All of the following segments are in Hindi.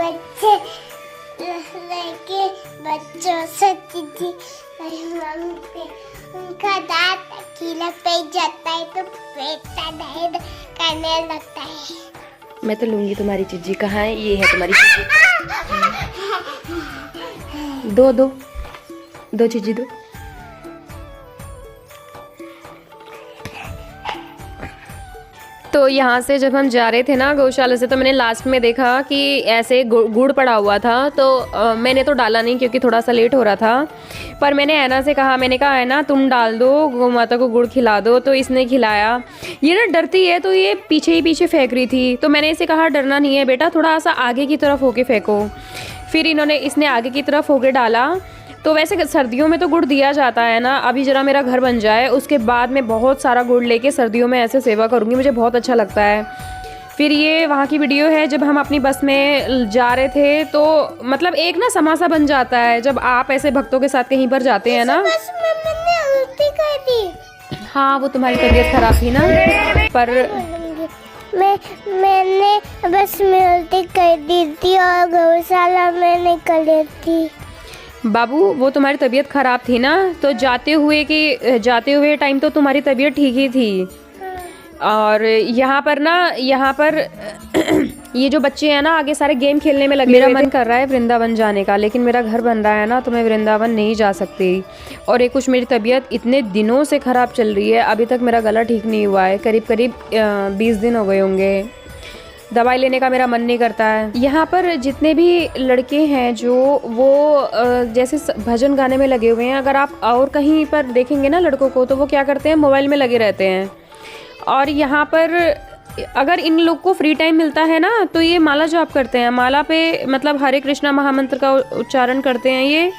बच्चे लड़के बच्चों से चिट्ठी मांगते, उनका दांत अकेला पे जाता है तो बेटा दर्द करने लगता है। मैं तो लूंगी तुम्हारी चिज्जी। कहाँ है? ये है तुम्हारी चिज्जी। दो दो दो चिज्जी दो। तो यहाँ से जब हम जा रहे थे ना गौशाला से, तो मैंने लास्ट में देखा कि ऐसे गुड़ पड़ा हुआ था। तो मैंने तो डाला नहीं क्योंकि थोड़ा सा लेट हो रहा था। पर मैंने ऐना से कहा, मैंने कहा ऐना तुम डाल दो, गौ माता को गुड़ खिला दो। तो इसने खिलाया। ये ना डरती है तो ये पीछे ही पीछे फेंक रही थी। तो मैंने इसे कहा डरना नहीं है बेटा, थोड़ा सा आगे की तरफ होके फेंको। फिर इसने आगे की तरफ होके डाला। तो वैसे सर्दियों में तो गुड़ दिया जाता है ना। अभी ज़रा मेरा घर बन जाए, उसके बाद मैं बहुत सारा गुड़ लेके सर्दियों में ऐसे सेवा करूँगी, मुझे बहुत अच्छा लगता है। फिर ये वहाँ की वीडियो है जब हम अपनी बस में जा रहे थे। तो मतलब एक ना समा सा बन जाता है जब आप ऐसे भक्तों के साथ कहीं पर जाते हैं ना। बस मैंने उल्टी कर दी। हाँ, वो तुम्हारी तबीयत खराब थी ना। पर मैंने बस में उल्टी कर दी थी और गौशाला में निकल रही थी। बाबू, वो तुम्हारी तबीयत ख़राब थी ना, तो जाते हुए टाइम तो तुम्हारी तबीयत ठीक ही थी। और यहाँ पर ये जो बच्चे हैं ना आगे सारे गेम खेलने में लगे। मेरा मन कर रहा है वृंदावन जाने का, लेकिन मेरा घर बन रहा है ना, तो मैं वृंदावन नहीं जा सकती। और एक कुछ मेरी तबीयत इतने दिनों से ख़राब चल रही है, अभी तक मेरा गला ठीक नहीं हुआ है। करीब 20 दिन हो गए होंगे। दवाई लेने का मेरा मन नहीं करता है। यहाँ पर जितने भी लड़के हैं जो वो जैसे भजन गाने में लगे हुए हैं, अगर आप और कहीं पर देखेंगे ना लड़कों को, तो वो क्या करते हैं, मोबाइल में लगे रहते हैं। और यहाँ पर अगर इन लोग को फ्री टाइम मिलता है ना, तो ये माला जाप करते हैं। माला पे मतलब हरे कृष्णा महामंत्र का उच्चारण करते हैं ये।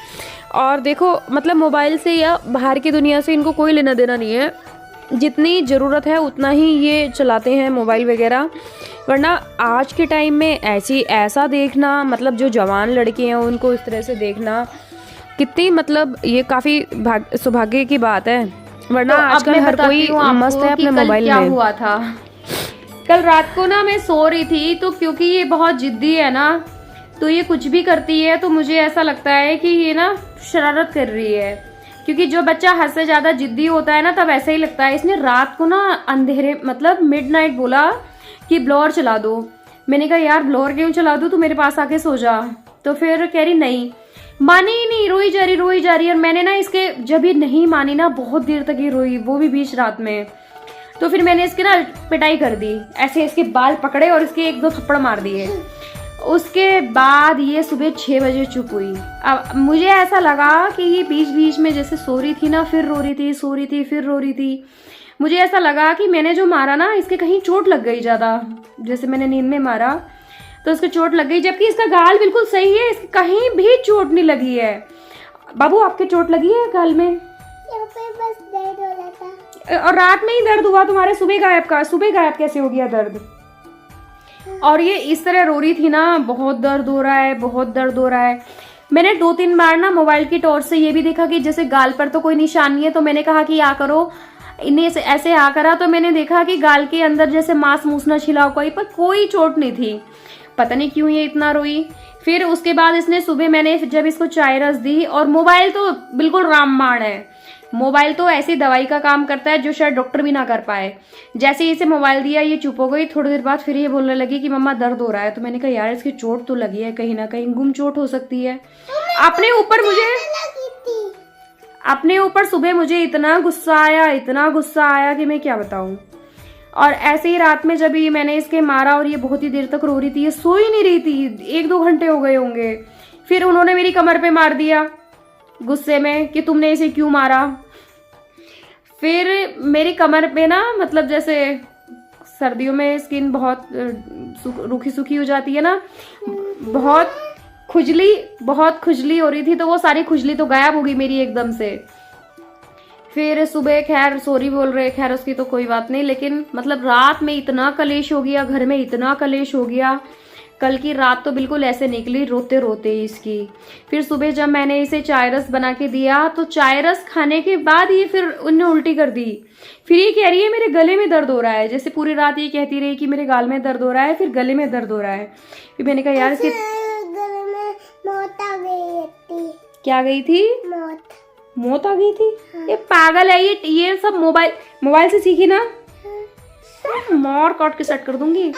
और देखो मतलब मोबाइल से या बाहर की दुनिया से इनको कोई लेना देना नहीं है। जितनी ज़रूरत है उतना ही ये चलाते हैं मोबाइल वगैरह। वरना आज के टाइम में ऐसा देखना, मतलब जो जवान लड़के हैं उनको इस तरह से देखना, कितनी मतलब ये काफ़ी सौभाग्य की बात है। वरना तो आजकल हर कोई मस्त है अपने मोबाइल में। क्या हुआ था कल रात को ना, मैं सो रही थी, तो क्योंकि ये बहुत जिद्दी है ना, तो ये कुछ भी करती है तो मुझे ऐसा लगता है कि ये ना शरारत कर रही है। क्योंकि जो बच्चा हद से ज्यादा जिद्दी होता है ना, तब ऐसा ही लगता है। इसने रात को ना अंधेरे मतलब मिडनाइट बोला कि ब्लोअर चला दो। मैंने कहा यार ब्लोअर क्यों चला दूं, तू मेरे पास आके सो जा। तो फिर कह रही नहीं, मानी ही नहीं, रोई जा रही। और मैंने ना इसके जब ये नहीं मानी ना, बहुत देर तक ये रोई, वो भी बीच रात में। तो फिर मैंने इसके ना पिटाई कर दी, ऐसे इसके बाल पकड़े और इसके 1-2 थप्पड़ मार दिए। उसके बाद ये सुबह 6 बजे चुप हुई। अब मुझे ऐसा लगा कि ये बीच बीच में जैसे सो रही थी ना, फिर रो रही थी, सो रही थी, फिर रो रही थी। मुझे ऐसा लगा कि मैंने जो मारा ना, इसके कहीं चोट लग गई ज़्यादा, जैसे मैंने नींद में मारा तो इसको चोट लग गई। जबकि इसका गाल बिल्कुल सही है, इसकी कहीं भी चोट नहीं लगी है। बाबू, आपके चोट लगी है गाल में? यहाँ पे बस दर्द हो रहा था। और रात में ही दर्द हुआ तुम्हारे? सुबह गायब कैसे हो गया दर्द? और ये इस तरह रो रही थी ना, बहुत दर्द हो रहा है, बहुत दर्द हो रहा है। मैंने 2-3 बार ना मोबाइल की टॉर्च से ये भी देखा कि जैसे गाल पर तो कोई निशान नहीं है, तो मैंने कहा कि आ करो, इन्हें ऐसे आ करा। तो मैंने देखा कि गाल के अंदर जैसे मांस मूस ना छिला कोई, पर कोई चोट नहीं थी। पता नहीं क्यों ये इतना रोई। फिर उसके बाद इसने सुबह मैंने जब इसको चाय रस दी, और मोबाइल तो बिल्कुल रामबाण है। मोबाइल तो ऐसी दवाई का काम करता है जो शायद डॉक्टर भी ना कर पाए। जैसे ही इसे मोबाइल दिया ये चुप हो गई। थोड़ी देर बाद फिर ये बोलने लगी कि मम्मा दर्द हो रहा है। तो मैंने कहा यार इसकी चोट तो लगी है, कहीं ना कहीं गुम चोट हो सकती है। अपने ऊपर सुबह मुझे इतना गुस्सा आया कि मैं क्या बताऊं। और ऐसे ही रात में जब ये मैंने इसके मारा और ये बहुत ही देर तक रो रही थी, ये सो ही नहीं रही थी, 1-2 घंटे हो गए होंगे। फिर उन्होंने मेरी कमर पे मार दिया गुस्से में कि तुमने इसे क्यों मारा। फिर मेरी कमर पे ना, मतलब जैसे सर्दियों में स्किन बहुत रूखी सूखी हो जाती है ना, बहुत खुजली हो रही थी। तो वो सारी खुजली तो गायब हो गई मेरी एकदम से। फिर सुबह खैर सॉरी बोल रहे, खैर उसकी तो कोई बात नहीं। लेकिन मतलब रात में इतना कलेश हो गया, घर में इतना कलेश हो गया। कल की रात तो बिल्कुल ऐसे निकली रोते रोते इसकी। फिर सुबह जब मैंने इसे चाय रस बना के दिया, तो चाय रस खाने के बाद ये फिर उन्हें उल्टी कर दी। फिर ये कह रही है मेरे गले में दर्द हो रहा है। जैसे पूरी रात ये कहती रही कि मेरे गाल में दर्द हो रहा है, फिर गले में दर्द हो रहा है। फिर मैंने कहा यार इसके क्या गई थी? मौत। मौत आ गई थी? ये पागल है, ये सब मोबाइल से सीखी ना? मार काट के सेट कर दूंगी।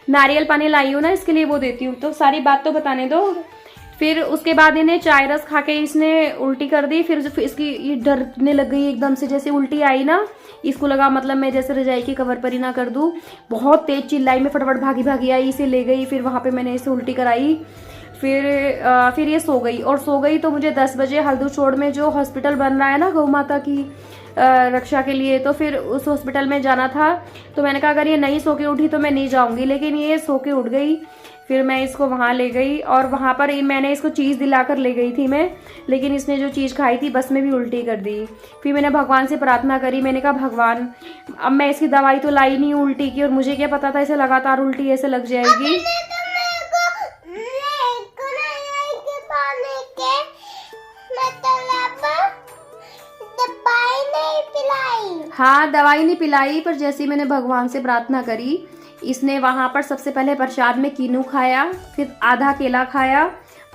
नारियल पानी लाई हूँ ना, इसके लिए वो देती हूँ। तो सारी बात तो बताने दो। फिर उसके बाद इन्हें चाय रस खा के इसने उल्टी कर दी। फिर इसकी ये डरने लग गई एकदम से, जैसे उल्टी आई ना, इसको लगा मतलब मैं जैसे रजाई की कवर पर ही ना कर दूँ। बहुत तेज चिल्लाई, मैं फटाफट भागी आई, इसे ले गई। फिर वहाँ पे मैंने इसे उल्टी कराई। फिर ये सो गई तो मुझे 10 बजे हल्दूचोड़ में जो हॉस्पिटल बन रहा है ना गौ माता की रक्षा के लिए, तो फिर उस हॉस्पिटल में जाना था। तो मैंने कहा अगर ये नहीं सो के उठी तो मैं नहीं जाऊंगी, लेकिन ये सो के उठ गई। फिर मैं इसको वहाँ ले गई और वहाँ पर मैंने इसको चीज़ दिलाकर ले गई थी मैं, लेकिन इसने जो चीज़ खाई थी बस में भी उल्टी कर दी। फिर मैंने भगवान से प्रार्थना करी। मैंने कहा भगवान, अब मैं इसकी दवाई तो लाई नहीं हूँ उल्टी की, और मुझे क्या पता था इसे लगातार उल्टी ऐसे लग जाएगी। हाँ, दवाई नहीं पिलाई, पर जैसे मैंने भगवान से प्रार्थना करी, इसने वहाँ पर सबसे पहले प्रसाद में कीनू खाया, फिर आधा केला खाया,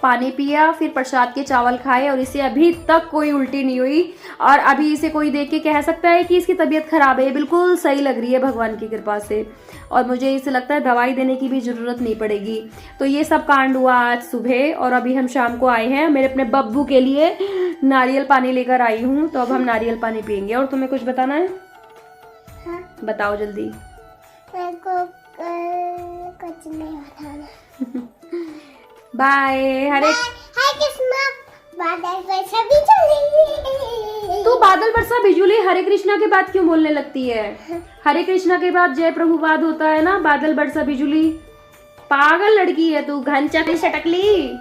पानी पिया, फिर प्रसाद के चावल खाए, और इसे अभी तक कोई उल्टी नहीं हुई। और अभी इसे कोई देख के कह सकता है कि इसकी तबीयत खराब है, बिल्कुल सही लग रही है भगवान की कृपा से। और मुझे इसे लगता है दवाई देने की भी जरूरत नहीं पड़ेगी। तो ये सब कांड हुआ आज सुबह, और अभी हम शाम को आए हैं। मेरे अपने बब्बू के लिए नारियल पानी लेकर आई हूँ, तो अब हम नारियल पानी पियेंगे। और तुम्हें कुछ बताना है? हाँ? बताओ जल्दी। मेरे को कुछ नहीं बताना। बाय। हरे कृष्णा। बादल वर्षा बिजुली। तू बादल वर्षा बिजुली हरे कृष्णा के बाद क्यों बोलने लगती है? हरे कृष्णा के बाद जय प्रभुपाद होता है ना, बादल वर्षा बिजुली। पागल लड़की है तू, घन चक्री सटकली।